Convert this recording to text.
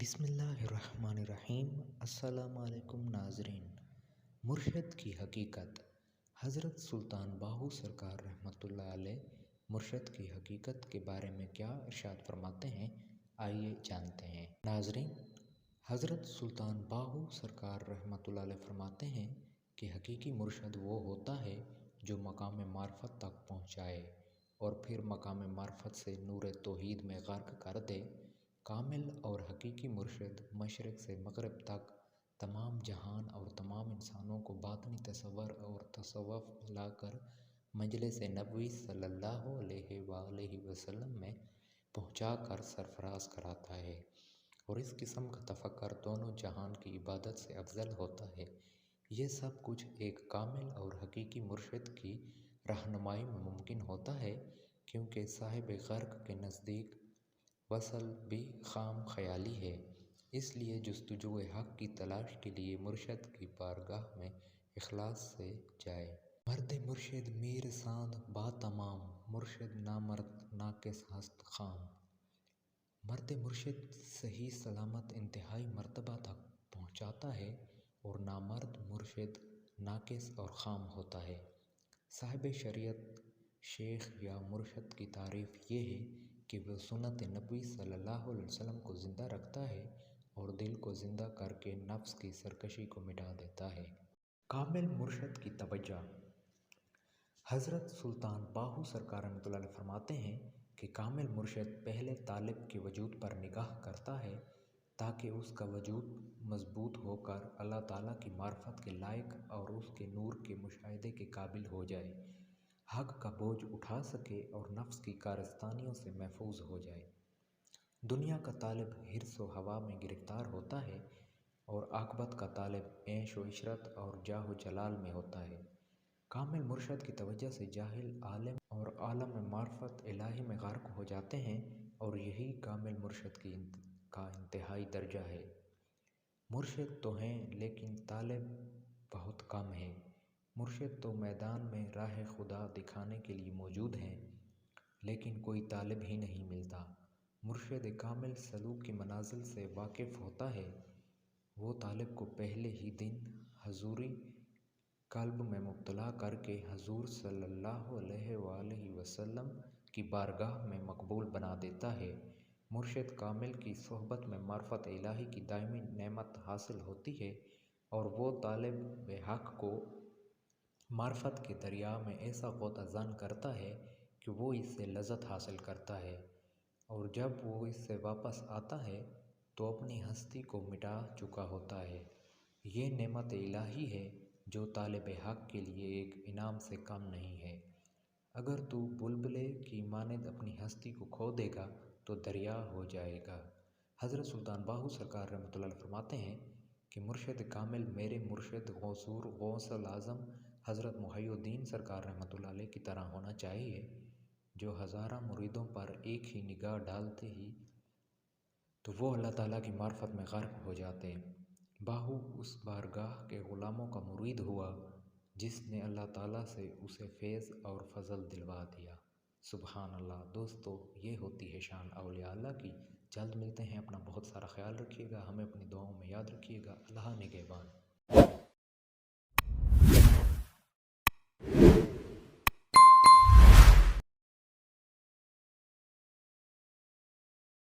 बिस्मिल्लाहिर्रहमानिर्रहीम। अस्सलाम वालेकुम नाज़रीन। मुर्शद की हकीकत। हज़रत सुल्तान बाहू सरकार रहमतुल्लाह अलैह मुर्शद की हकीकत के बारे में क्या इरशाद फरमाते हैं, आइए जानते हैं। नाज़रीन, हज़रत सुल्तान बाहू सरकार रहमतुल्लाह अलैह फरमाते हैं कि हकीकी मुर्शद वो होता है जो मकाम मार्फत तक पहुँचाए और फिर मकाम मार्फत से नूर तौहीद में गर्क कर दे। कामिल और हकीकी मुर्शद मशरिक़ से मग़रिब तक तमाम जहान और तमाम इंसानों को बातनी तसव्वुर और तसव्वुफ़ लाकर मजलिस नबवी सल्लल्लाहु अलैहि वसल्लम में पहुँचा कर सरफराज कराता है और इस किस्म का तफक्कुर दोनों जहान की इबादत से अफजल होता है। ये सब कुछ एक कामिल और हकीकी मुर्शद की रहनुमाई में मुमकिन होता है, क्योंकि साहिब गर्क के नज़दीक वसल भी खाम ख्याली है। इसलिए जुस्तजुए हक़ की तलाश के लिए मुर्शद की बारगाह में इखलास से जाए। मर्द मुर्शद मीर सांद बा तमाम, मुर्शद नामर्द नाकिस हस्त खाम। मर्द मुर्शद सही सलामत इंतहाई मर्तबा तक पहुँचाता है और नामर्द मुर्शद नाकिस और खाम होता है। साहिब शरीयत शेख या मुर्शद की तारीफ़ ये है कि वह सुन्नत नबी सल्लल्लाहु अलैहि वसल्लम को ज़िंदा रखता है और दिल को ज़िंदा करके नफ्स की सरकशी को मिटा देता है। कामिल मुर्शद की तवज्जो। हज़रत सुल्तान बाहू सरकार रहमतुल्लाह अलैह फरमाते हैं कि कामिल मुर्शद पहले तालिब के वजूद पर निगाह करता है ताकि उसका वजूद मजबूत होकर अल्लाह ताला की मार्फत के लायक और उसके नूर के मुशाहिदे के काबिल हो जाए, हक़ का बोझ उठा सके और नफ्स की कारस्तानियों से महफूज हो जाए। दुनिया का तालिब हिर्स व हवा में गिरफ्तार होता है और आक़िबत का तालिब ऐश व इशरत और जाह व जलाल में होता है। कामिल मुर्शद की तवज्जो से जाहिल आलिम और आलम मार्फत इलाही में गर्क हो जाते हैं और यही कामिल मुर्शद का इंतहाई दर्जा है। मुर्शद तो हैं लेकिन तालिब बहुत कम हैं। मुर्शद तो मैदान में राह खुदा दिखाने के लिए मौजूद हैं, लेकिन कोई तालिब ही नहीं मिलता। मुर्शद कामिल सलूक की मनाजिल से वाकिफ़ होता है। वो तालिब को पहले ही दिन हजूरी कल्ब में मुब्तला करके हजूर सल्लल्लाहु अलैहि वसल्लम की बारगाह में मकबूल बना देता है। मुर्शद कामिल की सोहबत में मार्फत इलाही की दायमी नेमत हासिल होती है और वो तालिब हक़ को मार्फत के दरिया में ऐसा ग़ोताज़न करता है कि वो इससे लज़्ज़त हासिल करता है और जब वो इससे वापस आता है तो अपनी हस्ती को मिटा चुका होता है। ये नेमत इलाही है जो तालिब हक़ के लिए एक इनाम से कम नहीं है। अगर तू बुलबुले की मानद अपनी हस्ती को खो देगा तो दरिया हो जाएगा। हज़रत सुल्तान बाहू सरकार रहमतुल्लाह अलैह फरमाते हैं कि मुर्शद कामिल मेरे मुर्शद गौसूर गौसल आज़म हज़रत मुहय्यिद्दीन सरकार रहमतुल्लाह अलैह की तरह होना चाहिए, जो हज़ारा मुरीदों पर एक ही निगाह डालते ही तो वो अल्लाह ताला की मार्फत में गर्क हो जाते। बाहू उस बारगाह के ग़ुलामों का मुरीद हुआ जिसने अल्लाह ताला से उसे फैज़ और फ़ज़ल दिलवा दिया। सुबहान अल्लाह। दोस्तों, ये होती है शान औलिया अल्लाह की। जल्द मिलते हैं। अपना बहुत सारा ख्याल रखिएगा, हमें अपनी दुआओं में याद रखिएगा। अल्लाह निगहबान।